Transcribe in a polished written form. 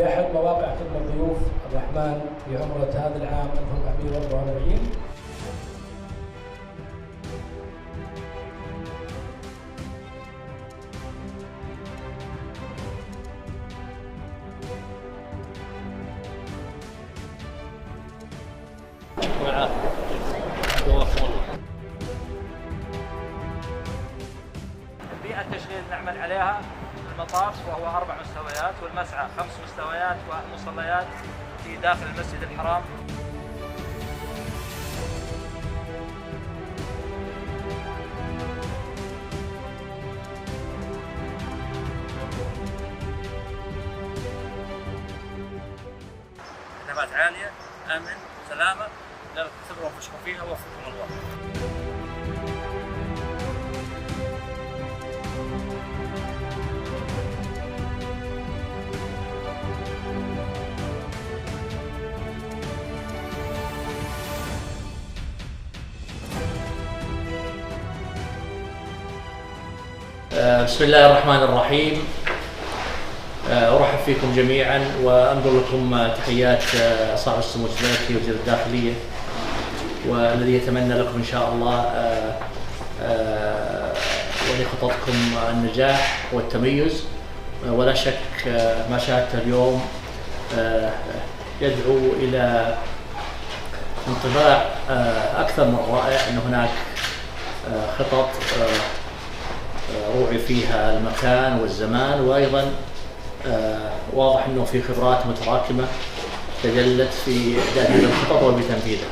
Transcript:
في أحد مواقع خدمة ضيوف الرحمن في عمرة هذا العام 1444. البيئة التشغيل نعمل عليها المطاف وهو 4 مستويات، والمسعى 5 مستويات، ومصليات في داخل المسجد الحرام. خدمات عالية، أمن، سلامة، لا تخبروا أنفسكم فيها ووفقكم الله. بسم الله الرحمن الرحيم. أرحب فيكم جميعا وأنقل لكم تحيات صاحب السمو الملكي وزير الداخلية، والذي يتمنى لكم إن شاء الله ولخططكم النجاح والتميز. ولا شك ما شاهدته اليوم يدعو إلى انطباع أكثر من رائع أن هناك خطط روعي فيها المكان والزمان، وأيضا واضح أنه في خبرات متراكمة تجلت في إعداد هذه الخطط وبتنفيذها.